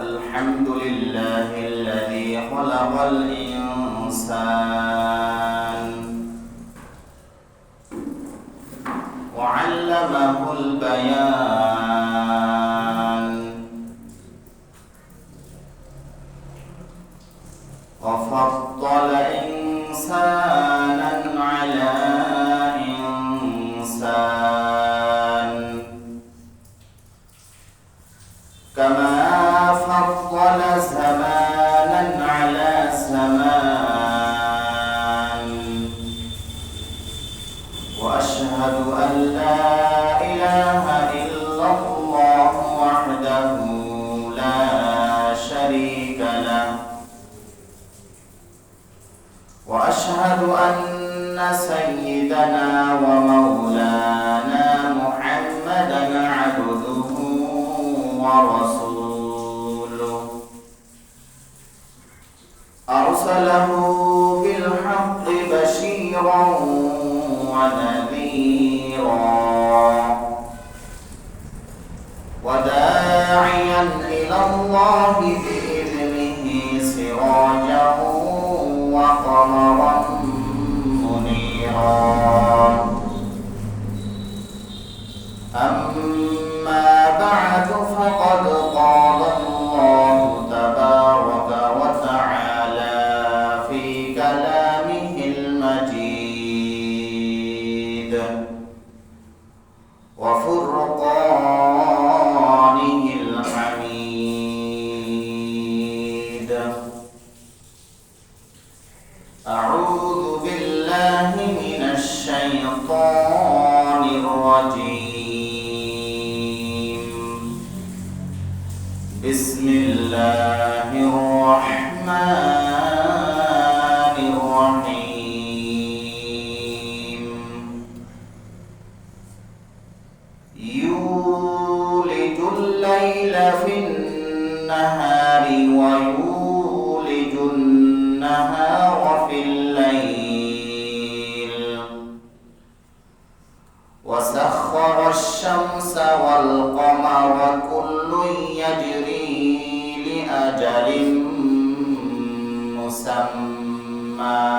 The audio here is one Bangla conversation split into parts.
الحمد لله الذي خلق الإنسان وعلمه البيان وفضل إنسانا على إنسان كما فضل زمانا على زمان وأشهد أن لا إله إلا الله وحده لا شريك له وأشهد أن سيدنا ومولانا محمدا عبده ورسوله أرسله بالحق بشيرا ونذيرا وداعيا إلى الله بإذنه سراجا وقمرا منيرا أما بعد فقد قال الله تبارك وتعالى في كلامه المجيد وفرقانه الحميد أعوذ بالله من الشيطان الرجيم بسم الله الرحمن الرحيم يولج الليل في النهار ويولج النهار في الليل وسخر الشمس والقمر كل يجري لأجل مسمى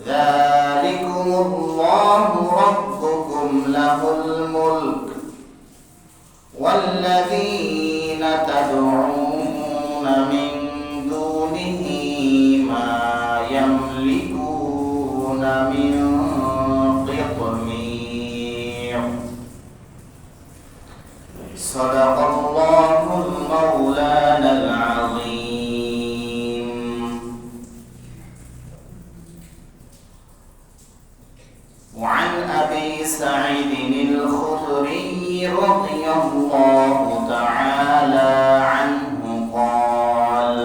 ذلكم الله ربكم له الملك والذين تدعون من دونه ما يملكون من قطمير صدق الله المولانا العظيم. وعن أبي سعيد الخدري رضي الله تعالى عنه قال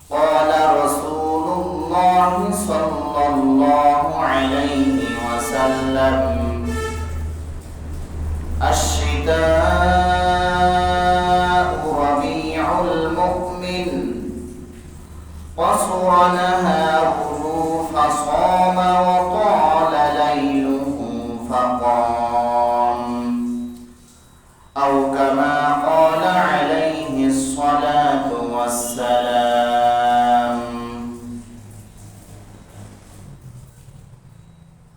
قال رسول الله صلى الله عليه وسلم الشتاء ربيع المؤمن قصر نهاره فصام وطال ليله فقام أو كما قال عليه الصلاة والسلام.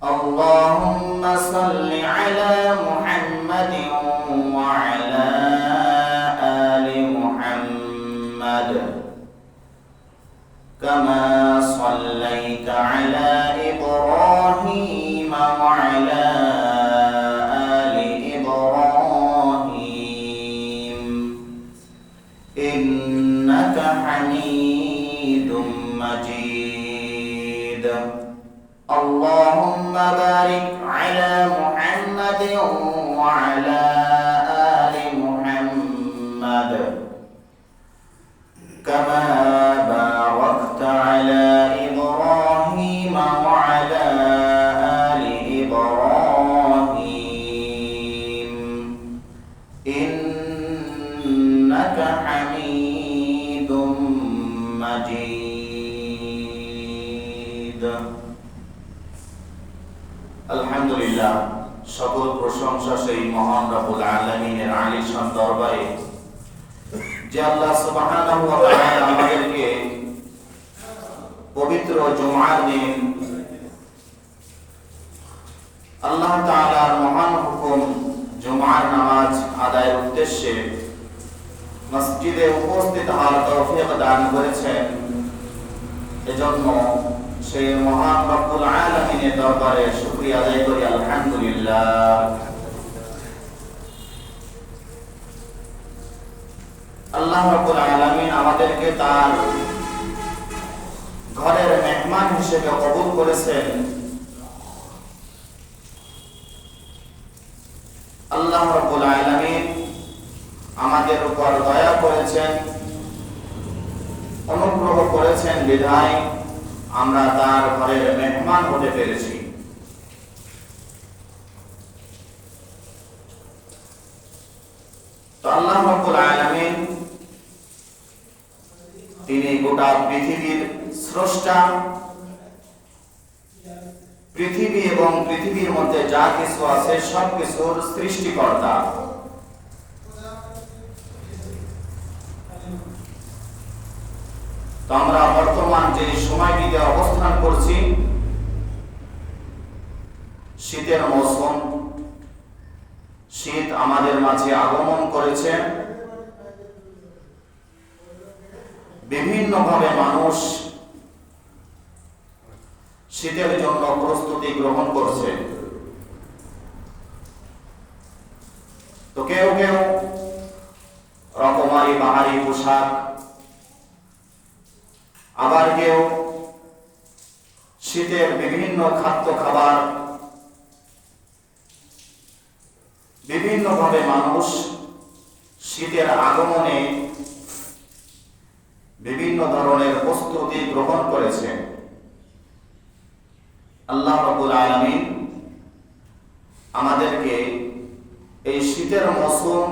اللهم صل على محمد وعلى آل محمد كما صليت على إبراهيم وعلى آل إبراهيم إنك حميد مجيد. اللهم بارك على محمد وعلى آل محمد كما باركت على إبراهيم وعلى آل إبراهيم إنك حميد مجيد. আলহামদুলিল্লাহ, সকল প্রশংসা সেই মহান রব্বুল আলামিনের আলিশান দরবারে। যে আল্লাহ সুবহানাহু ওয়া তাআলা আমাদেরকে পবিত্র জুমার দিন আল্লাহ তাআলার মহান হুকুম জুমার নামাজ আদায়ের উদ্দেশ্যে মসজিদে উপস্থিত হওয়ার তৌফিক দান করেছেন। এজন্য সেই মহান রব্বুল আলামিনের দরবারে শুকরিয়া আদায় করি, আলহামদুলিল্লাহ। আল্লাহ রব্বুল আলামিন আমাদেরকে তার ঘরের মেহমান হিসেবে কবুল করেছেন। আল্লাহ রব্বুল আলামিন আমাদের উপর দয়া করেছেন, অনুগ্রহ করেছেন বিধায় আমরা তার ঘরের মেহমান হতে পেরেছি। তো আল্লাহ রাব্বুল আলামিন তিনি গোটা পৃথিবীর স্রষ্টা, পৃথিবী এবং পৃথিবীর মধ্যে যা কিছু আছে সব কিছুর সৃষ্টিকর্তা। তো আমরা বর্তমান যে সময়টিতে অবস্থান করছি, শীতের মৌসুম, শীত আমাদের মাঝে আগমন করেছে। বিভিন্নভাবে মানুষ শীতের জন্য প্রস্তুতি গ্রহণ করছে। তো কেউ কেউ রকমারি বাহারি পোশাক, আবার কেউ শীতের বিভিন্ন খাদ্য খাবার, বিভিন্নভাবে মানুষ শীতের আগমনে বিভিন্ন ধরনের প্রস্তুতি গ্রহণ করেছে। আল্লাহ রাব্বুল আলামিন আমাদেরকে এই শীতের মৌসুম,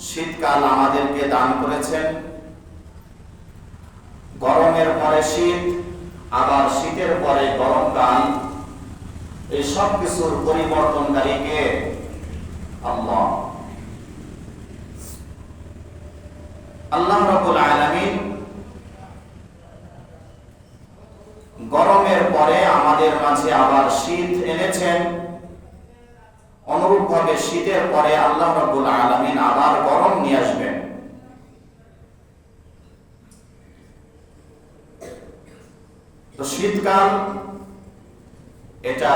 শীতকাল আমাদেরকে দান করেছেন। গরমের পরে শীত, আবার শীতের পরে গরমকাল, এই সব কিছুর পরিবর্তনকারী কে? আল্লাহ। আল্লাহ রাব্বুল আলামিন গরমের পরে আমাদের মাঝে আবার শীত এনেছেন। অনুরূপভাবে শীতের পরে আল্লাহ রাব্বুল আলামিন আবার গরম নিয়ে আসবেন। তো শীতকাল এটা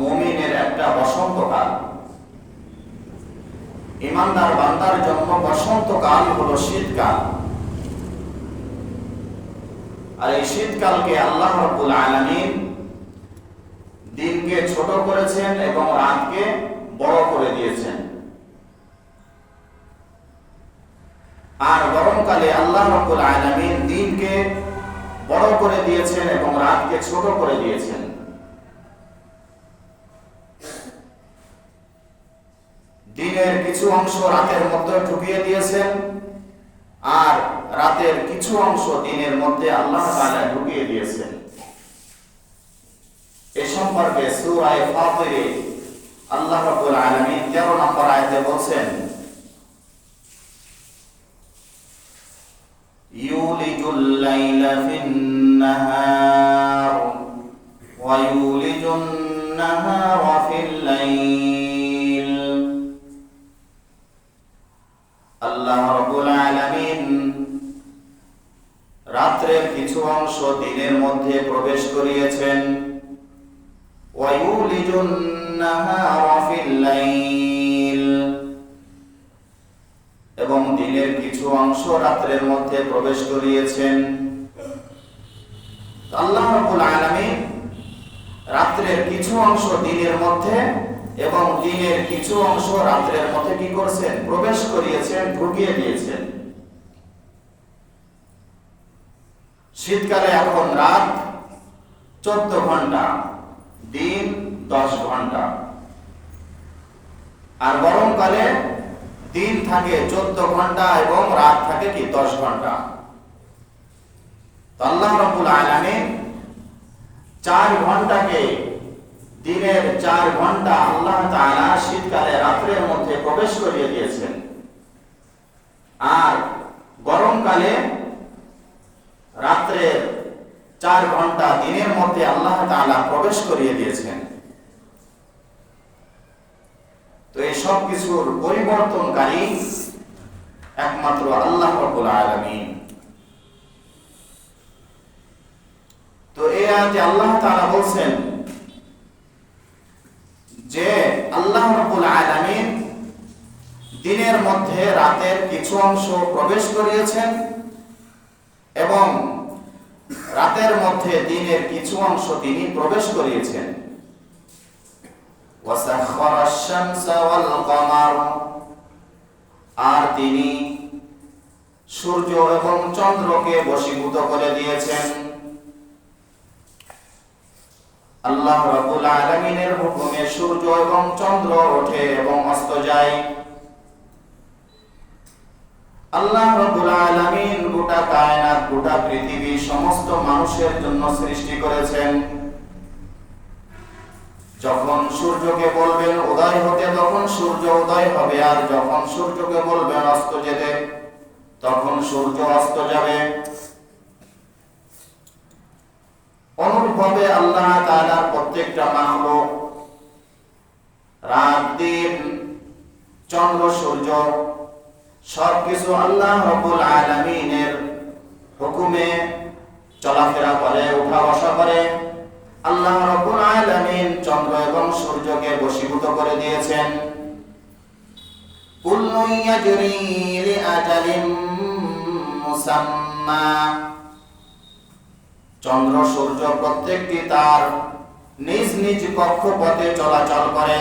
মুমিনের একটা বসন্তকাল। ঈমানদার বান্দার জন্য বসন্তকাল হলো শীতকাল। আর এই শীতকালকে আল্লাহ রাব্বুল আলামিন দিনকে ছোট করেছেন এবং রাতকে বড় করে দিয়েছেন। আর গরমকালে আল্লাহ রাব্বুল আলামিন দিনকে বড় করে দিয়েছেন এবং রাতকে ছোট করে দিয়েছেন। দিনের কিছু অংশ রাতের মধ্যে ঢুকিয়ে দিয়েছেন, আর রাতের কিছু অংশ দিনের মধ্যে আল্লাহ তাআলা ঢুকিয়ে দিয়েছেন। এ সম্পর্কে সূরা ফাতিরে আল্লাহ রাব্বুল আলামিন 13 নম্বর আয়াতে বলেন, ইউলিজুল লাইলা ফিন নাহার ওয়া ইউলিজুন নাহারা ফিল লাইল। আল্লাহ রাব্বুল আলামিন রাতের কিছু অংশ দিনের মধ্যে প্রবেশ করিয়েছেন, ওয়া ইউলিজুন নাহারা ফিল লাইল, এবং দিনের কিছু অংশ রাতের মধ্যে প্রবেশ করিয়েছেন। আল্লাহ রাব্বুল আলামিন রাতের কিছু অংশ দিনের মধ্যে এবং দিনের কিছু অংশ রাতের মধ্যে কি করছেন? প্রবেশ করিয়েছেন, ঢুকিয়ে দিয়েছেন। শীতকালে এখন রাত 14 ঘন্টা, দিন 10 ঘন্টা। আর গরমকালে দিন থাকে 14 ঘন্টা এবং রাত থাকে কি 10 ঘন্টা। তো আল্লাহ রাব্বুল আলামিন 4 ঘন্টাকে, দিনের 4 ঘন্টা আল্লাহ তাআলা শীতকালে রাতের মধ্যে প্রবেশ করিয়ে দিয়েছেন। আর গরম 4 ঘন্টা দিনের মধ্যে আল্লাহ তাআলা প্রবেশ করিয়ে দিয়েছেন। তো এই সব কিছুর পরিবর্তনকারী একমাত্র আল্লাহ রাব্বুল আলামিন। তো এই আয়াতে আল্লাহ তাআলা বলছেন যে আল্লাহ রাব্বুল আলামিন দিনের মধ্যে রাতের কিছু অংশ প্রবেশ করিয়েছেন এবং রাতের মধ্যে দিনের কিছু অংশ তিনি প্রবেশ করিয়েছেন। ওয়াসাখখারাশ শামসা ওয়াল কমার, আর তিনি সূর্য এবং চন্দ্রকে বশীভূত করে দিয়েছেন। আল্লাহ রাব্বুল আলামিনের হুকুমে সূর্য এবং চন্দ্র ওঠে এবং অস্ত যায়। আল্লাহ রাব্বুল আলামিন গোটা কায়নাত, গোটা পৃথিবী সমস্ত মানুষের জন্য সৃষ্টি করেছেন। যখন সূর্যকে বলবেন উদয় হতে তখন সূর্য উদয় হবে, আর যখন সূর্যকে বলবেন অস্ত যেতে তখন সূর্য অস্ত যাবে। অনুরূপভাবে আল্লাহ তাআলার প্রত্যেকটা মাখলুক, রাত দিন, চন্দ্র সূর্য সবকিছু আল্লাহ রাব্বুল আলামিনের হুকুমে চলাফেরা করে, উঠা বসা করে। আল্লাহ রাব্বুল আলামিন চন্দ্র এবং সূর্যকে বশীভূত করে দিয়েছেন। কুল্লুন ইয়াজরি লিআজালিম মুসাম্মা, চন্দ্র সূর্য প্রত্যেকটি তার নিজ নিজ কক্ষপথে চলাচল করে।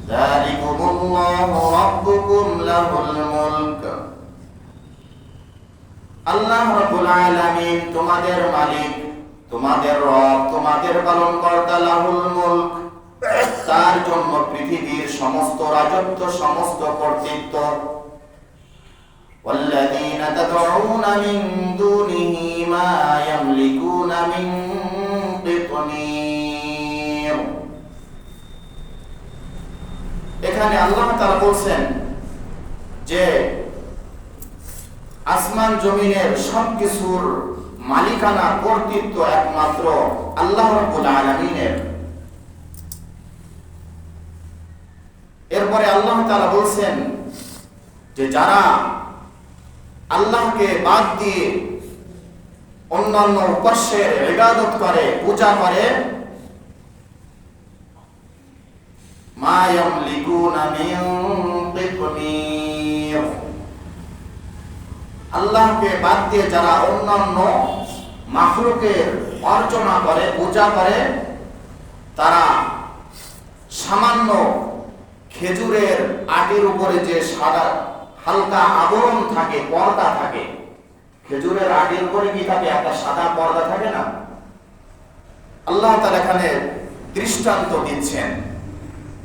যালিকুমুল্লাহু রাব্বুকুম লাহুল মুলক, আল্লাহ রাব্বুল আলামিন তোমাদের মালিক, তোমাদের রব, তোমাদের পালনকর্তা। লাহুল মুলক, তার জন্য পৃথিবীর সমস্ত রাজত্ব, সমস্ত কর্তৃত্ব। ওয়াল্লাযীনা তাদউনা মিন দুনিহি মা ইয়ামলিকুনা মিন কিতমির। এখানে আল্লাহ তাআলা বলছেন যে আসমান জমিনের সবকিছুর মালিকানা, কর্তৃত্ব একমাত্র আল্লাহ রাব্বুল আলামিনের। এরপরে আল্লাহ তাআলা বলছেন যে যারা আল্লাহকে বাদ দিয়ে অন্যান্য উপাস্যের ইবাদত করে, পূজা করে, মা ইয়ামলিকুনা মিন কিতমির, আল্লাহকে বাদ দিয়ে যারা অন্যান্য মাখলুকের অর্চনা করে, পূজা করে, তারা সামান্য খেজুরের আটির উপরে যে সাদা হালকা আবরণ থাকে, পর্দা থাকে, খেজুরের আটির উপরে কি থাকে? একটা সাদা পর্দা থাকে না? আল্লাহ তাআলা এখানে দৃষ্টান্ত দিচ্ছেন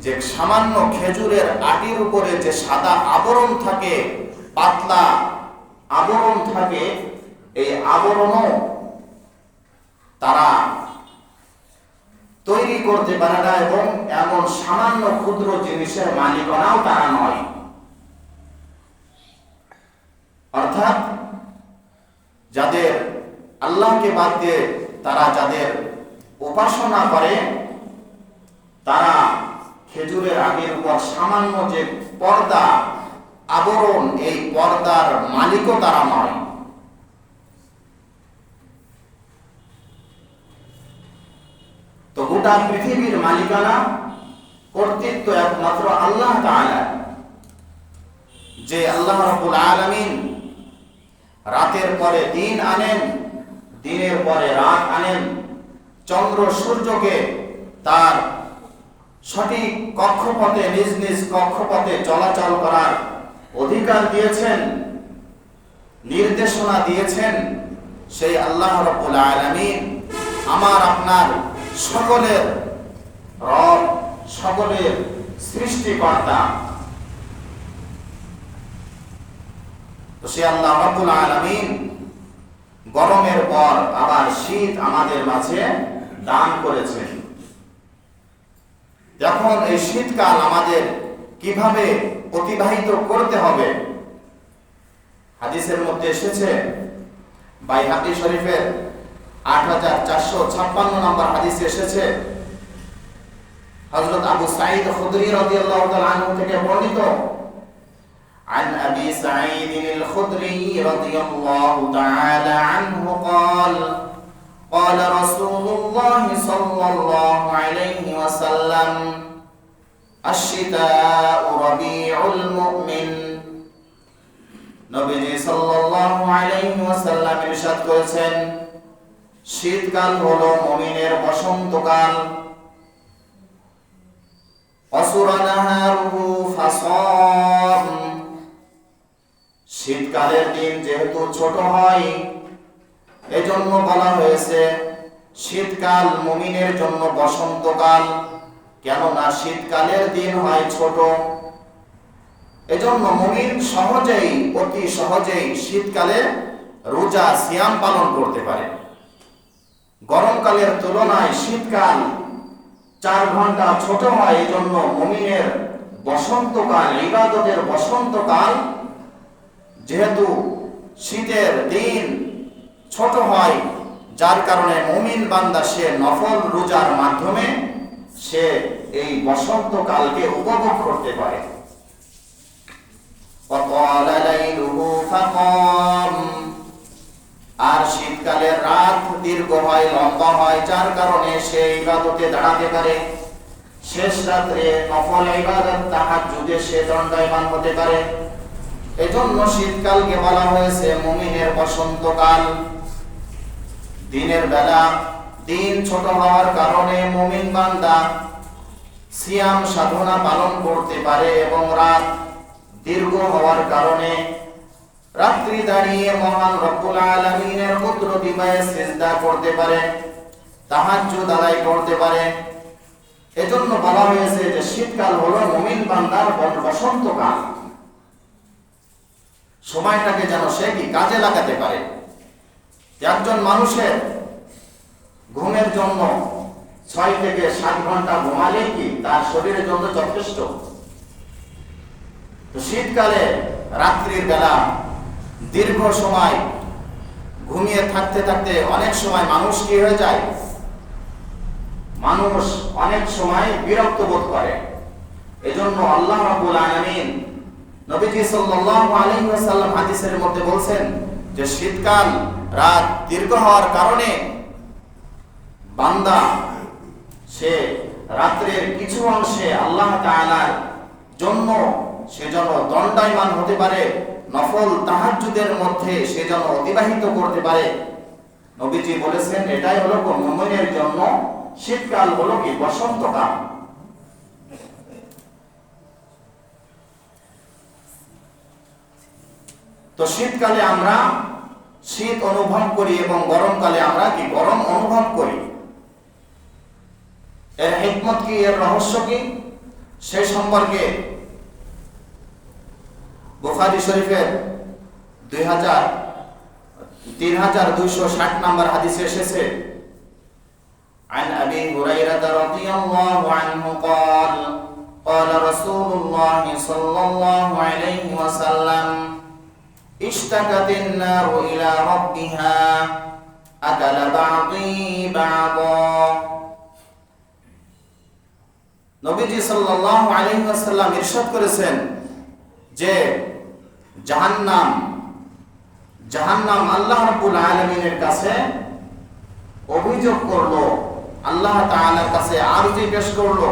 যে সামান্য খেজুরের আটির উপরে যে সাদা আবরণ থাকে, পাতলা আবরণ থাকে, এই আবরণও তারা তৈরি করতে পারে না এবং এমন সামান্য ক্ষুদ্র জিনিসের মালিকানাও তারা নয়। অর্থাৎ যাদের আল্লাহকে বাদ দিয়ে তারা যাদের উপাসনা করে, তারা খেজুরের আটির উপর সামান্য যে পর্দা, আবরণ, এই পর্দার মালিকও তারা নয়। তো গোটা পৃথিবীর মালিকানা, কর্তৃত্ব একমাত্র আল্লাহ তাআলা। যে আল্লাহ রাব্বুল আলামিন রাতের পরে দিন আনেন, দিনের পরে রাত আনেন, চন্দ্র সূর্যকে তার সঠিক কক্ষপথে, নিজ নিজ কক্ষপথে চলাচল করার অধিকার দিয়েছেন, নির্দেশনা দিয়েছেন, সেই আল্লাহ রাব্বুল আলামিন আমার আপনার সকলের রব, সকলের সৃষ্টিকর্তা। তো সে আল্লাহ রাব্বুল আলামিন গরমের পর আবার শীত আমাদের মাঝে দান করেছেন। এখন এই শীতকাল আমাদের কিভাবে অতিবাহিত করতে হবে, হাদিসের মধ্যে এসেছে বাইহাকি শরীফের 8456 নম্বর হাদিসে এসেছে, হযরত আবু সাঈদ খুদরি রাদিয়াল্লাহু তাআলা আনহু থেকে বর্ণিত, عن أبي سعيد الخدري رضي الله تعالى عنه قال قال رسول الله صلى الله عليه وسلم الشتاء ربيع المؤمن। নবীজি সাল্লাল্লাহু আলাইহি ওয়াসাল্লাম ইরশাদ করেছেন, শীতকাল হলো মুমিনের বসন্তকাল। আসুরা নাহারুহু ফাসাম, শীতকালের দিন যেহেতু ছোট হয় এজন্য বলা হয়েছে শীতকাল মুমিনের জন্য বসন্তকাল, কেননা শীতকালের দিন হয় ছোট। এজন্য মুমিন সহজেই, অতি সহজেই শীতকালে রোজা সিয়াম পালন করতে পারে। গরমকালের তুলনায় শীতকাল 4 ঘন্টা ছোট হয়, এজন্য মুমিনের বসন্তকাল, ইবাদতের বসন্তকাল, যেহেতু শীতের দিন ছোট হয় যার কারণে মুমিন বান্দা সে নফল রোজার মাধ্যমে সে এই বসন্তকালকে উপভোগ করতে পারে। আর শীতকালের রাত দীর্ঘ হয়, লম্বা হয়, যার কারণে সে ইবাদতে দাঁড়াতে পারে। শেষ রাত্রে নফল ইবাদত তাহাজ্জুদে সে দণ্ডায়মান হতে পারে। এজন্য শীতকালকে বলা হয়েছে মুমিনের বসন্তকাল। দিনের বেলা দিন ছোট হওয়ার কারণে মুমিন বান্দা সিয়াম সাধনা পালন করতে পারে এবং রাত দীর্ঘ হওয়ার কারণে রাত্রি দাঁড়িয়ে মহান রব্বুল আলামিনের কুদরতি পায়ে সিজদা করতে পারে, তাহাজ্জুদ আদায় করতে পারে। এজন্য বলা হয়েছে যে শীতকাল হলো মুমিন বান্দার বসন্তকাল। সময়টাকে যেন সে কি কাজে লাগাতে পারে। একজন মানুষের ঘুমের জন্য 6 থেকে 7 ঘন্টা ঘুমালে কি তার শরীরের জন্য যথেষ্ট। তো শীতকালে রাত্রির বেলা দীর্ঘ সময় ঘুমিয়ে থাকতে থাকতে অনেক সময় মানুষ কি হয়ে যায়, মানুষ অনেক সময় বিরক্ত বোধ করে। এজন্য আল্লাহ রাব্বুল আলামিন নবীজি সাল্লাল্লাহু আলাইহি ওয়াসাল্লাম হাদিসের মধ্যে বলছেন যে শীতকাল রাত দীর্ঘ হওয়ার কারণে বান্দা সে রাত্রের কিছু অংশে আল্লাহ তাআলার জন্য সে যেন দণ্ডায়মান হতে পারে, নফল তাহাজ্জুদের মধ্যে সে যেন অতিবাহিত করতে পারে। নবীজি বলেছেন এটাই হলো মুমিনের জন্য শীতকাল হলো কি বসন্তকাল। তো শীতকালে আমরা শীত অনুভব করি এবং গরমকালে আমরা কি গরম অনুভব করি। এর হিকমত কি, এর রহস্য কি, সেই সম্পর্কে বুখারী শরীফের 3260 নম্বর হাদিসে এসেছে, عن أبي هريرة رضي الله عنه قال قال رسول الله صلى الله عليه وسلم اشتكت النار إلى ربها أكل بعضي بعضا। নবীজি সাল্লাল্লাহু আলাইহি ওয়াসাল্লাম ইরশাদ করেছেন যে জাহান্নাম আল্লাহ রাব্বুল আলামিনের কাছে অভিযোগ করলো, আল্লাহ তাআলার কাছে আরজি পেশ করলো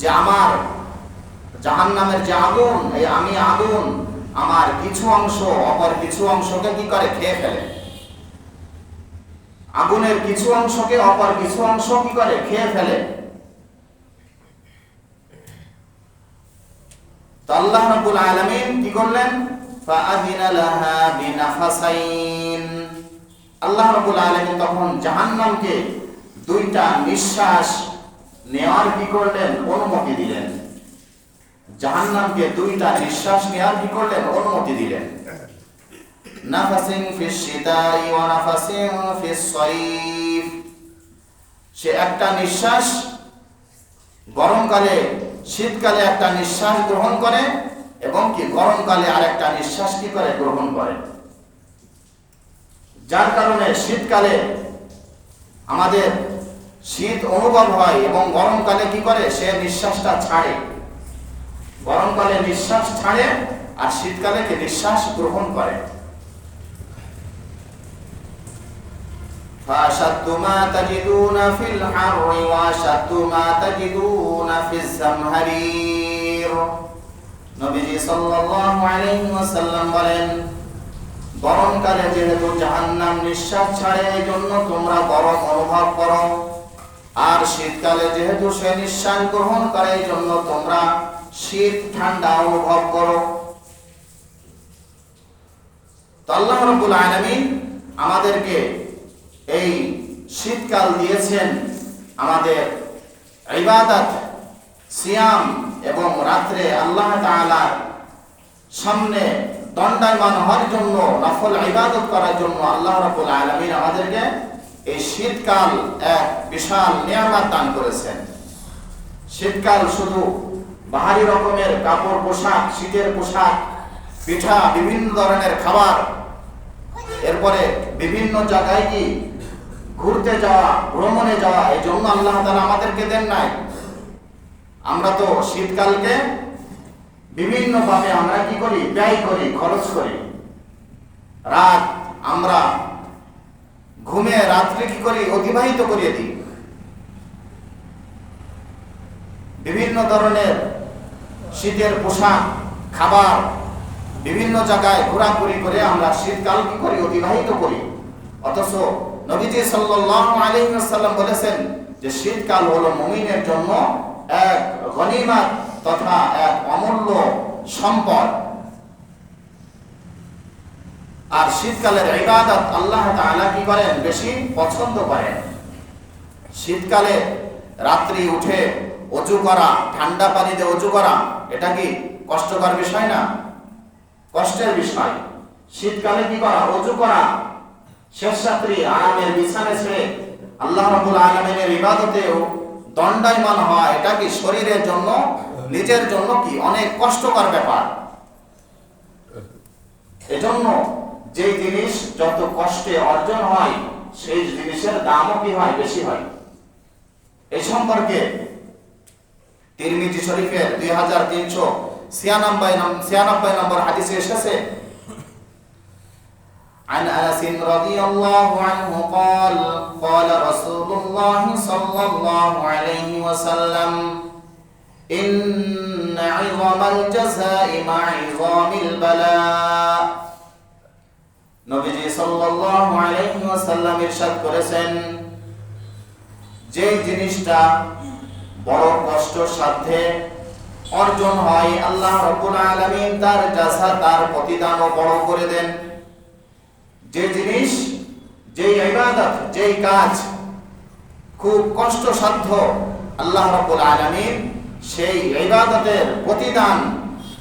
যে আমার জাহান্নামের যে আগুন, এই আমি আগুন আমার কিছু অংশ অপর কিছু অংশকে কি করে খেয়ে ফেলে। আগুনের কিছু অংশকে অপর কিছু অংশ কি করে খেয়ে ফেলে। তো আল্লাহ রাব্বুল আলামিন কি করলেন, ফাআযিনা লাহা বিনাফাসাইন, আল্লাহ রাব্বুল আলামিন তখন জাহান্নামকে 2টা নিঃশ্বাস নেওয়ার কি করলেন, অনুমতি দিলেন। জাহান্নামকে 2টা নিঃশ্বাস নেওয়ার কি করলেন, অনুমতি দিলেন। নাফাসিন ফিশ শিতাই ওয়া নাফাসিন ফিস সাইফ, সে একটা নিঃশ্বাস গরমকালে, শীতকালে একটা নিঃশ্বাস গ্রহণ করে এবং কি গরমকালে আরেকটা নিঃশ্বাস কি করে গ্রহণ করে। যার কারণে শীতকালে আমাদের শীত অনুভব হয় এবং গরমকালে কি করে, সে নিঃশ্বাসটা ছাড়ে। গরমকালে নিঃশ্বাস ছাড়ে আর শীতকালে কি নিঃশ্বাস গ্রহণ করে। فَأَشَدُّ مَا تَجِدُونَ فِي الْحَرِّ وَأَشَدُّ مَا تَجِدُونَ فِي الزَّمْهَرِيرِ। নবীজি সাল্লাল্লাহু আলাইহি ওয়াসাল্লাম বলেন, গরমকালে যেহেতু জাহান্নাম নিঃশ্বাস ছাড়ে এই জন্য তোমরা গরম অনুভব করো, আর শীতকালে যেহেতু সে নিঃশ্বাস গ্রহণ করে এই জন্য তোমরা শীত ঠান্ডা অনুভব করো। তো আল্লাহ রাব্বুল আলামিন আমাদেরকে এই শীতকাল দিয়েছেন আমাদের ইবাদত, সিয়াম এবং রাত্রে আল্লাহ তাআলার সামনে দণ্ডায়মান হওয়ার জন্য, নফল ইবাদত করার জন্য আল্লাহ রাব্বুল আলামিন আমাদেরকে এই শীতকাল এক বিশাল নিয়ামত দান করেছেন। শীতকাল শুধু বাহারি রকমের কাপড় পোশাক, শীতের পোশাক, পিঠা, বিভিন্ন ধরনের খাবার, এরপরে বিভিন্ন জায়গায় কি ঘুরতে যাওয়া, ভ্রমণে যাওয়া, এই জন্য আল্লাহ তাআলা আমাদেরকে দেন নাই। আমরা তো শীতকালকে বিভিন্ন ভাবে আমরা কি করি, ব্যয় করি, খরচ করি। রাত আমরা ঘুমে রাত্রে কি করি, অতিবাহিত করিয়ে দিই। বিভিন্ন ধরনের শীতের পোশাক, খাবার, বিভিন্ন জায়গায় ঘোরাঘুরি করে আমরা শীতকাল কি করি, অতিবাহিত করি। অথচ নবীজি সাল্লাল্লাহু আলাইহি ওয়াসাল্লাম বলেছেন যে শীতকাল হলো মুমিনের জন্য এক গনিমত তথা এক অমূল্য সম্পদ। আর শীতকালের ইবাদত আল্লাহ তাআলা কি করেন, বেশি পছন্দ করেন। শীতকালে রাত্রি উঠে ওযু করা, ঠান্ডা পানিতে ওযু করা, এটা কি কষ্টকর বিষয় না? কষ্টের বিষয়। শীতকালে কি করা, ওযু করা, শেষ রাত্রি আরামের বিছানা ছেড়ে আল্লাহ রাব্বুল আলামিনের ইবাদতেও দণ্ডায়মান হওয়া, এটা কি শরীরের জন্য, নিজের জন্য কি অনেক কষ্টকর ব্যাপার। এজন্য যে জিনিস যত কষ্টে অর্জন হয় সেই জিনিসের দামও কি হয়, বেশি হয়। এই সম্পর্কে তিরমিজি শরীফের 2396 নম্বর হাদিসে এসেছে, عن أنس رضي الله عنه قال قال رسول الله صلى الله عليه وسلم إن عظم الجزاء مع عظام البلاء। নবীজি সাল্লাল্লাহু আলাইহি ওয়াসাল্লাম ইরশাদ করেছেন, যে জিনিসটা বড় কষ্টের সাথে অর্জন হয় আল্লাহ রাব্বুল আলামিন তার জাযা, তার প্রতিদানও বড় করে দেন। যে জিনিস, যেই ইবাদত, যেই কাজ খুব কষ্টসাধ্য, আল্লাহ রাব্বুল আলামিন সেই ইবাদতের প্রতিদান,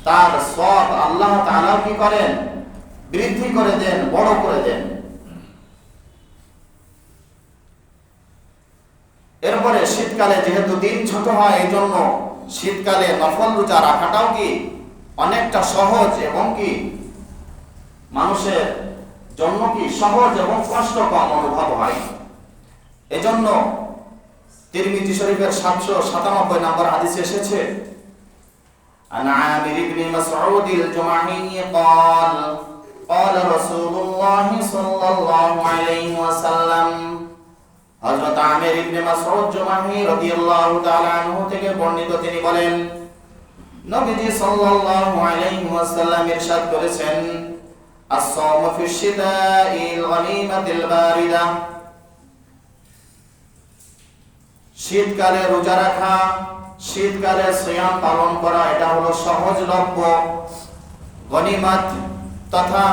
তার সওয়াব আল্লাহ তাআলা কি করেন, বৃদ্ধি করে দেন, বড় করে দেন। এরপরে শীতকালে যেহেতু দিন ছোট হয় এই জন্য শীতকালে নফল রোজা রাখাটাও কি অনেকটা সহজ এবং কি মানুষের জন্য কি সহজ এবং কষ্ট কম অনুভব হয়। এজন্য তিরমিজি শরীফের 797 নম্বর হাদিসে এসেছে, عن عامر بن مسعود الجمحي قال قال رسول الله صلى الله عليه وسلم। হযরত আমির ইবনে মাসউদ জুমাহি রাদিয়াল্লাহু তাআলা আনহু থেকে বর্ণিত, তিনি বলেন নবীজি সাল্লাল্লাহু আলাইহি ওয়াসাল্লাম ইরশাদ করেছেন, as-sawmu fi ash-shita'il ghanimatil barida। শীতকালে রোজা রাখা, শীতকালে সিয়াম পালন করা, এটা হলো সহজলভ্য গনিমত তথা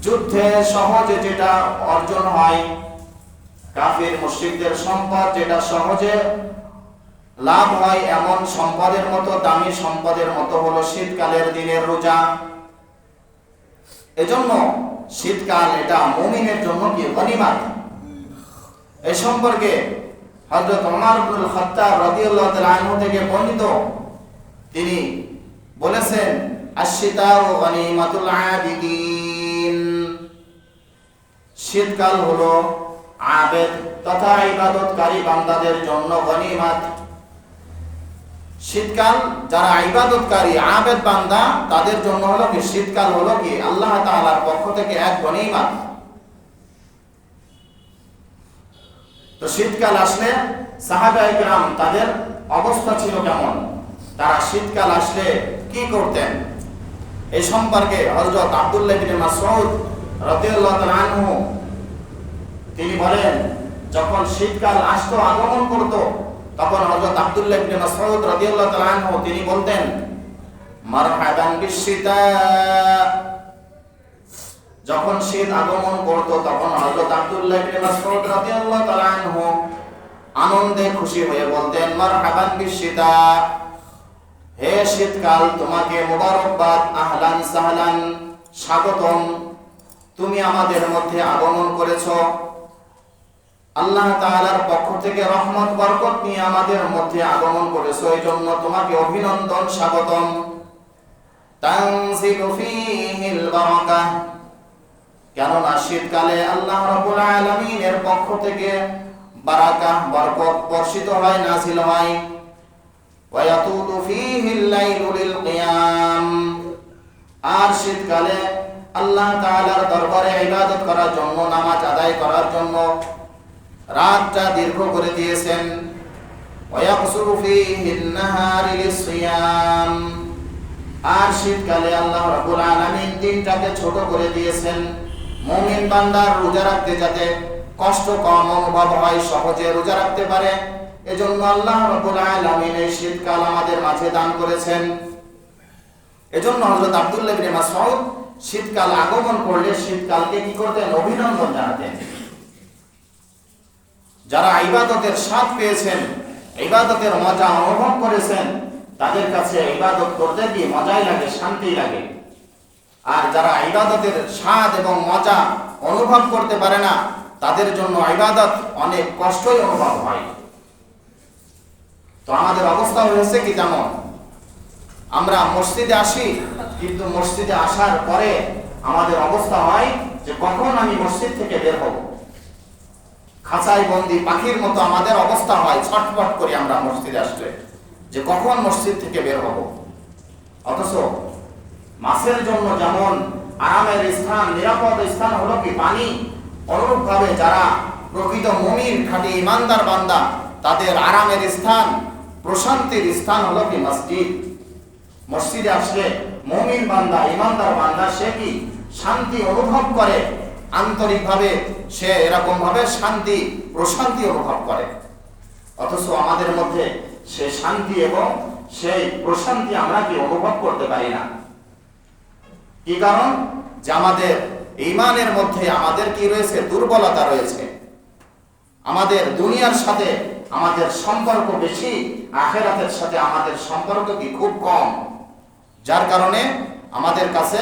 যুদ্ধে সহজে যেটা অর্জন হয়, কাফির মুশরিকদের সম্পদ যেটা সহজে লাভ হয়, এমন সম্পদের মতো, দামি সম্পদের মতো হলো শীতকালের দিনের রোজা। এজন্য শীতকাল এটা মুমিনের জন্য কি গনিমত। এই সম্পর্কে হযরত ওমর ইবনে খাত্তাব রাদিয়াল্লাহু তাআলা আনহু থেকে বর্ণিত, তিনি বলেছেন, আশ-শিতাউ গনিমাতুল আবিদিন। শীতকাল হলো আবেদ তথা ইবাদতকারী বান্দাদের জন্য গনিমত। শীতকাল যারা ইবাদতকারী আবেদ বান্দা তাদের জন্য হলো কি শীতকাল হলো কি আল্লাহ তাআলার পক্ষ থেকে এক গনিমত। তো শীতকাল আসলে সাহাবায়ে কেরাম তাদের অবস্থা ছিল কেমন, তারা শীতকাল আসলে কি করতেন, এই সম্পর্কে হযরত আব্দুল্লাহ ইবনে মাসউদ রাদিয়াল্লাহু তাআলা আনহু তিনি বলেন, যখন শীতকাল আসতো আগমন করত তখন হযরত আব্দুল্লাহ ইবনে মাসউদ রাদিয়াল্লাহু তাআলা আনহু তিনি বলতেন মারহাবান বিশশিতা। যখন শীত আগমন করত তখন হযরত আব্দুল্লাহ ইবনে মাসউদ রাদিয়াল্লাহু তাআলা আনহু আনন্দে খুশি হয়ে বলতেন মারহাবান বিশশিতা, হে শীতকাল তোমাকে মোবারকবাদ, আহলান সাহলান, স্বাগতম, তুমি আমাদের মধ্যে আগমন করেছো, আল্লাহ তাআলার পক্ষ থেকে রহমত বরকত নিয়ে আমাদের মধ্যে আগমন করেছো, এই জন্য তোমাকে অভিনন্দন, স্বাগতম। তানজিলু ফীহিল বারাকাহ, কেননা শীতকালে আল্লাহ রাব্বুল আলামিনের পক্ষ থেকে বারাকাহ বরকত বর্ষিত হয়, নাযিল হয়। ওয়া ইয়াতুলু ফীহিল লাইলু লিল কিয়াম, আর শীতকালে আল্লাহ তাআলার দরবারে ইবাদত করার জন্য, নামাজ আদায় করার জন্য রাতটা দীর্ঘ করে দিয়েছেন। ওয়া ইয়াকসুরু ফীহিন নাহারি লিসিয়াম, আর শীতকালে আল্লাহ রাব্বুল আলামিন দিনটাকে ছোট করে দিয়েছেন মুমিন বান্দার রোজা রাখতে যাতে কষ্ট কম অনুভব হয়, সহজে রোজা রাখতে পারে, এজন্য আল্লাহ রাব্বুল আলামিন এই শীতকাল আমাদের মাঝে দান করেছেন। এজন্য হযরত আব্দুল্লাহ ইবনে মাসউদ শীতকাল আগমন করলে শীতকালকে কি করতেন, অভিনন্দন জানাতেন। যারা ইবাদতের স্বাদ পেয়েছেন, ইবাদতের মজা অনুভব করেছেন, তাদের কাছে ইবাদত করতে গিয়ে মজাই লাগে, শান্তি লাগে। আর যারা ইবাদতের স্বাদ এবং মজা অনুভব করতে পারে না তাদের জন্য ইবাদত অনেক কষ্টই অনুভব হয়। তো আমাদের অবস্থা হয়েছে কি যেমন, আমরা মসজিদে আসি কিন্তু মসজিদে আসার পরে আমাদের অবস্থা হয় যে কখন আমি মসজিদ থেকে বের হব, খাঁচায় বন্দি পাখির মতো আমাদের অবস্থা হয়, ছটফট করি আমরা মসজিদে আসলে যে কখন মসজিদ থেকে বের হব। অথচ মাছের জন্য যেমন আরামের স্থান, নিরাপদ স্থান হলো কি পানি, অনুরূপভাবে যারা প্রকৃত মুমিন খাঁটি ইমানদার বান্দা তাদের আরামের স্থান, প্রশান্তির স্থান হলো কি মসজিদ। মসজিদে আসলে মুমিন বান্দা, ইমানদার বান্দা সে কি শান্তি অনুভব করে, আন্তরিকভাবে সে এরকম ভাবে শান্তি প্রশান্তি অনুভব করে। অথচ আমাদের মধ্যে সে শান্তি এবং সেই প্রশান্তি আমরা কি অনুভব করতে পারি না। কি কারণ, যে আমাদের ঈমানের মধ্যে আমাদের কি রয়েছে, দুর্বলতা রয়েছে। আমাদের দুনিয়ার সাথে আমাদের সম্পর্ক বেশি, আখিরাতের সাথে আমাদের সম্পর্ক কি খুব কম, যার কারণে আমাদের কাছে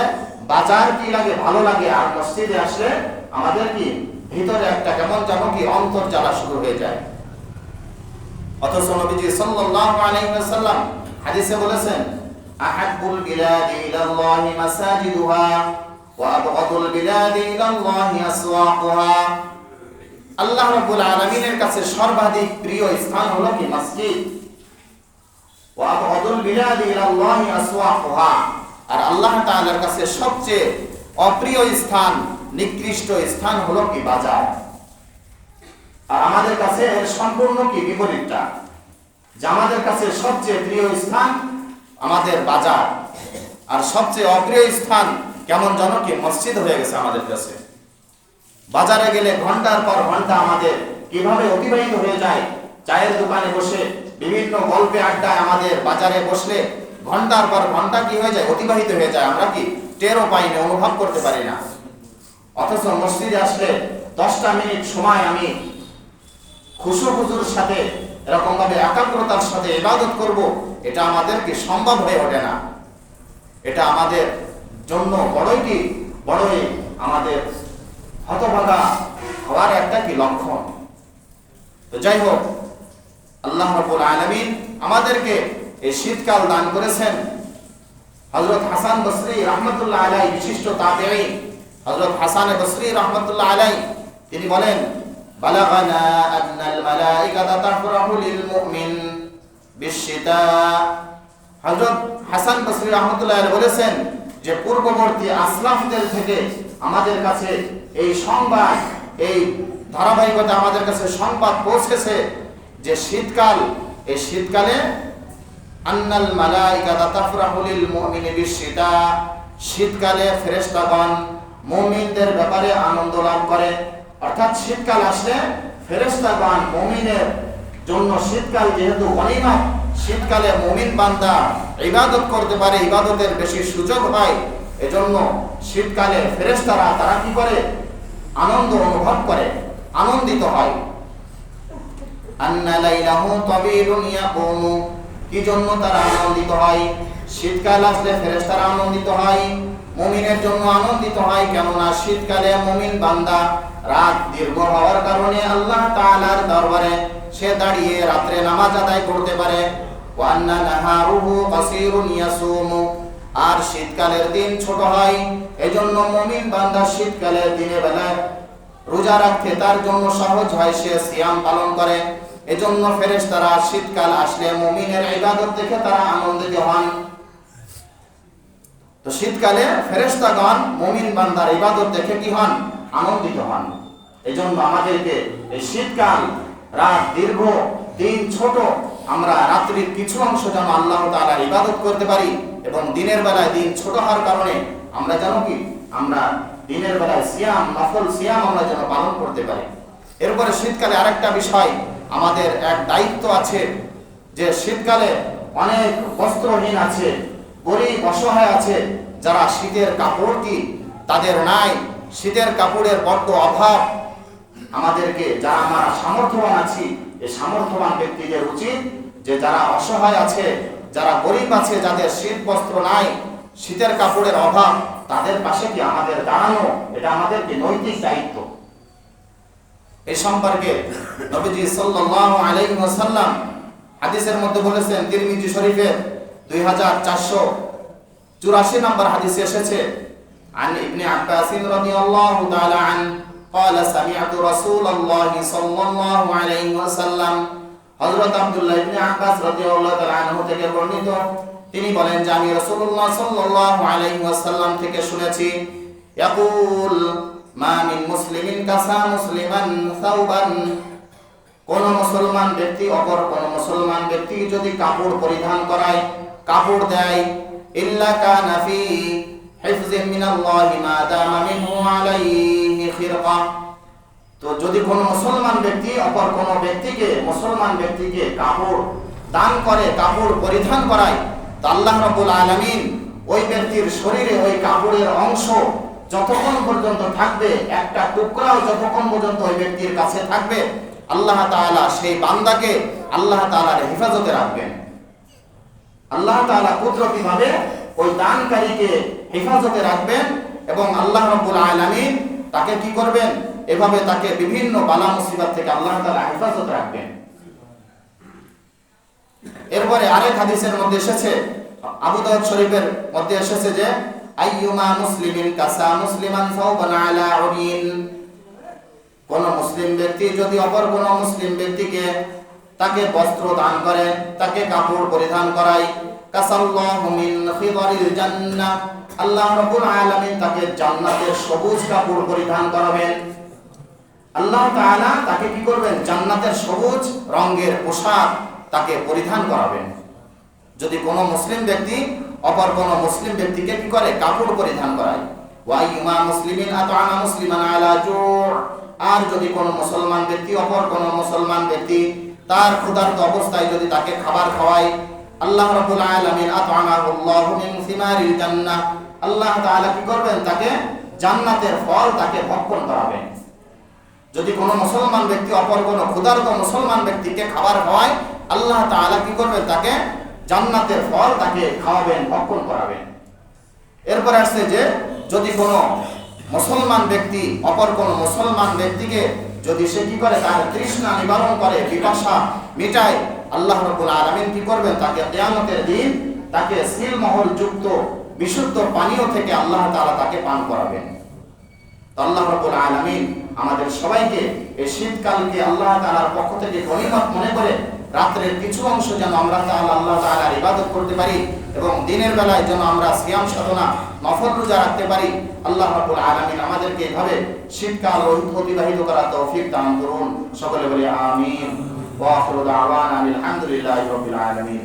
বাজার কি লাগে, ভালো লাগে, আর মসজিদে আসলে আমাদের কি ভিতরে একটা কেমন যেন কি অন্তর জ্বালা শুরু হয়ে যায়। অথচ নবীজি সাল্লাল্লাহু আলাইহি ওয়াসাল্লাম হাদিসে বলেছেন আহাব্বুল বিলাদি ইলাল্লাহি মাসাজিদুহা ওয়া আবগাদুল বিলাদি ইলাল্লাহি আসওয়াকুহা, আল্লাহ রাব্বুল আলামিনের কাছে সর্বাধিক প্রিয় স্থান হলো কি মসজিদ। ওয়া আবগাদুল বিলাদি ইলাল্লাহি আসওয়াকুহা, আর আল্লাহ তাআলার কাছে সবচেয়ে অপ্রিয় স্থান, নিকৃষ্ট স্থান হলো কি বাজার। আর আমাদের কাছে এর সম্পূর্ণ কি বিপরীতটা, যে আমাদের কাছে সবচেয়ে প্রিয় স্থান আমাদের বাজার, আর সবচেয়ে অপ্রিয় স্থান কেমন যেন কি মসজিদ হয়ে গেছে আমাদের কাছে। বাজারে গেলে ঘন্টার পর ঘন্টা আমাদের কিভাবে অতিবাহিত হয়ে যায়, চায়ের দোকানে বসে বিভিন্ন গল্পে আড্ডায় আমাদের বাজারে বসলে ঘন্টার পর ঘন্টা কি হয়ে যায়, অতিবাহিত হয়ে যায়, আমরা কি টেরও পাই না, অনুভব করতে পারি না। অথচ মসজিদে আসলে 10টা মিনিট সময় আমি খুশুর সাথে এরকম ভাবে একাগ্রতার সাথে ইবাদত করব, এটা আমাদের কি সম্ভব হয়ে ওঠে না। এটা আমাদের জন্য বড়ই আমাদের হতভাগা হওয়ার একটা কি লক্ষণ। তো যাই হোক, আল্লাহ রাব্বুল আলামিন আমাদেরকে এই শীতকাল দান করেছেন। হযরত হাসান বসরি রাহমাতুল্লাহ আলাইহি, বিশিষ্ট তাবেঈ হযরত হাসান বসরি রাহমাতুল্লাহ আলাইহি তিনি বলেন, বালাগানা আন্নাল মালাইকাতা তাফরাহু লিল মুমিন বিশশিতা। হযরত হাসান বসরি রাহমাতুল্লাহ আলাইহি বলেছেন যে পূর্ববর্তী আসলাফদের থেকে আমাদের কাছে এই সংবাদ, এই ধারাবাহিকতা আমাদের কাছে সংবাদ পৌঁছেছে যে এই শীতকালে আন্নাল মালাইকাতা তাফরাহু লিল মুমিনি বিশশিতা, শীতকালে ফেরেশতাগণ মুমিনদের ব্যাপারে আনন্দ লাভ করে। অর্থাৎ শীতকাল আসলে ফেরেশতাগণ মুমিনের জন্য, শীতকাল যেহেতু গনিমত, শীতকালে মুমিন বান্দা ইবাদত করতে পারে, ইবাদতের বেশি সুযোগ হয়, এজন্য শীতকালে ফেরেশতারা তারা কি করে? আনন্দ অনুভব করে, আনন্দিত হয়। আন্না লাইলাহু তাবিলুন ইয়াকুমু, কি জন্য তারা আনন্দিত হয়? শীতকাল আসলে ফেরেশতারা আনন্দিত হয়, মুমিনের জন্য আনন্দিত হয়। কেননা শীতকালে মুমিন বান্দা রাত দীর্ঘ হওয়ার কারণে আল্লাহ তাআলার দরবারে সে দাঁড়িয়ে রাত্রে নামাজ আদায় করতে পারে। ওয়া আন্না নাহারুহু কাসীরুন ইয়াসুমু, আর শীতকালের দিন ছোট হয়, এজন্য মুমিন বান্দা শীতকালের দিনের বেলায় রোজা রাখতে তার জন্য সহজ হয়, সে সিয়াম পালন করে। এজন্য ফেরেশতারা শীতকাল আসলে মুমিনের ইবাদত দেখে তারা আনন্দিত হন। তো শীতকালে ফেরেশতাগণ মুমিন বান্দার ইবাদত দেখে কি হন? আনন্দিত হন। এজন্য আমাদেরকে এই শীতকাল, রাত দীর্ঘ, দিন ছোট, আমরা রাত্রির কিছু অংশ যেন আল্লাহ তাআলার ইবাদত করতে পারি, এবং দিনের বেলায় দিন ছোট হওয়ার কারণে আমরা যেন কি আমরা দিনের বেলায় সিয়াম, নফল সিয়াম আমরা যেন পালন করতে পারি। এরপরে শীতকালে আরেকটা বিষয়, আমাদের এক দায়িত্ব আছে যে শীতকালে অনেক বস্ত্রহীন আছে, গরিব অসহায় আছে, যারা শীতের কাপড় কি তাদের নাই, শীতের কাপড়ের বড্ড অভাব। আমাদেরকে যারা আমরা সামর্থ্যবান আছি, এই সামর্থ্যবান ব্যক্তিদের উচিত যে যারা অসহায় আছে, যারা গরিব আছে, যাদের শীত বস্ত্র নাই, শীতের কাপড়ের অভাব, তাদের পাশে কি আমাদের দাঁড়ানো, এটা আমাদের কি নৈতিক দায়িত্ব। এই সম্পর্কে নবীজি সাল্লাল্লাহু আলাইহি ওয়াসাল্লাম হাদিসের মধ্যে বলেছেন, তিরমিজি শরীফের 2484 নম্বর হাদিসে এসেছে, عن ابن عباس رضي الله تعالى عنه قال سمعت رسول الله صلى الله عليه وسلم, হযরত আব্দুল্লাহ ইবনে আব্বাস রাদিয়াল্লাহু তাআলা আনহু থেকে বর্ণিত, তিনি বলেন যে আমি রাসূলুল্লাহ সাল্লাল্লাহু আলাইহি ওয়াসাল্লাম থেকে শুনেছি, ইয়াকুল মা মিন মুসলিমিন কাসা মুসলিমান সাওবান, কোন মুসলমান ব্যক্তি অপর কোন মুসলমান ব্যক্তি যদি কাপড় পরিধান করায়, কাপড় দেয়, ইল্লা কানা ফি হিফজিন মিনাল্লাহি মা দামা মিনহু আলাইহি খিরকা, তো যদি কোন মুসলমান ব্যক্তি অপর কোন ব্যক্তিকে, মুসলমান ব্যক্তিকে কাপড় দান করে, কাপড় পরিধান করায়, তো আল্লাহ রাব্বুল আলামিন ওই ব্যক্তির শরীরে ওই কাপড়ের অংশ যতক্ষণ পর্যন্ত থাকবে, একটা টুকরাও যতক্ষণ পর্যন্ত ওই ব্যক্তির কাছে থাকবে, আল্লাহ তাআলা সেই বান্দাকে আল্লাহ তাআলার হেফাজতে রাখবেন। আল্লাহ তাআলা কুদরতিভাবে ওই দানকারীকে হেফাজতে রাখবেন, এবং আল্লাহ রাব্বুল আলামিন তাকে কি করবেন? এভাবে তাকে বিভিন্ন বালা মুসিবত থেকে আল্লাহ তাআলা হেফাজত রাখবেন। এরপরে আরেক হাদিসের মধ্যে এসেছে, আবু দাউদ শরীফের মধ্যে এসেছে যে আইয়ুমা মুসলিমিন কাসা মুসলিমান সাওবান আলা উরিন, কোন মুসলিম ব্যক্তি যদি অপর কোন মুসলিম ব্যক্তিকে তাকে বস্ত্র দান করে, তাকে কাপড় পরিধান করায়, কাসাল্লাহু মিন খিদারিল জান্নাহ, আল্লাহ রাব্বুল আলামিন তাকে জান্নাতের সবুজ কাপড় পরিধান করাবেন। আল্লাহ তাআলা তাকে কি করবেন? জান্নাতের সবুজ রঙের পোশাক তাকে পরিধান করাবেন। যদি কোনো মুসলিম ব্যক্তি অপর কোনো মুসলিম ব্যক্তিকে কি করে? কাপড় পরিধান করায়। ওয়া ইমা মুসলিমিন আতআমা মুসলিমান আলা জু', আর যদি কোনো মুসলমান ব্যক্তি অপর কোনো মুসলমান ব্যক্তি তার ক্ষুধার্ত অবস্থায় যদি তাকে খাবার খাওয়ায়, আল্লাহ রাব্বুল আলামিন আতআমাহুল্লাহু মিন সিমারিল জান্নাহ, আল্লাহ তাআলা কি করবেন? তাকে জান্নাতের ফল তাকে ভক্ষণ করাবেন। যদি কোনো মুসলমান ব্যক্তি অপর কোনো ক্ষুধার্ত মুসলমান ব্যক্তিকে খাবার খাওয়ায়, আল্লাহ তাআলা কি করবেন? তাকে জান্নাতের ফল তাকে খাওয়াবেন, ভক্ষণ করাবেন। এরপর আসছে যে যদি কোনো মুসলমান ব্যক্তি অপর কোনো মুসলমান ব্যক্তিকে যদি সে কি করে? তার তৃষ্ণা নিবারণ করে, পিপাসা মিটায়, আল্লাহ রাব্বুল আলামিন কি করবেন? তাকে কিয়ামতের দিন তাকে সিলমোহর যুক্ত বিশুদ্ধ পানীয় থেকে আল্লাহ তাআলা তাকে পান করাবেন। তো আল্লাহ রাব্বুল আলামিন আমাদের সবাইকে এই শীতকালকে আল্লাহ তাআলার পক্ষ থেকে গনিমত মনে করে রাত্রের কিছু অংশ যেন আমরা আল্লাহ তাআলার ইবাদত করতে পারি এবং দিনের বেলায় যেন আমরা সিয়াম সাধনা নফল রোজা রাখতে পারি। আল্লাহ রাব্বুল আলামিন আমাদেরকে এভাবে শীতকাল অতিবাহিত করার তৌফিক দান করুন। সকলে বলি আমিন। ওয়া আখিরু দাওয়ানা আলহামদুলিল্লাহি রাব্বিল আলামিন।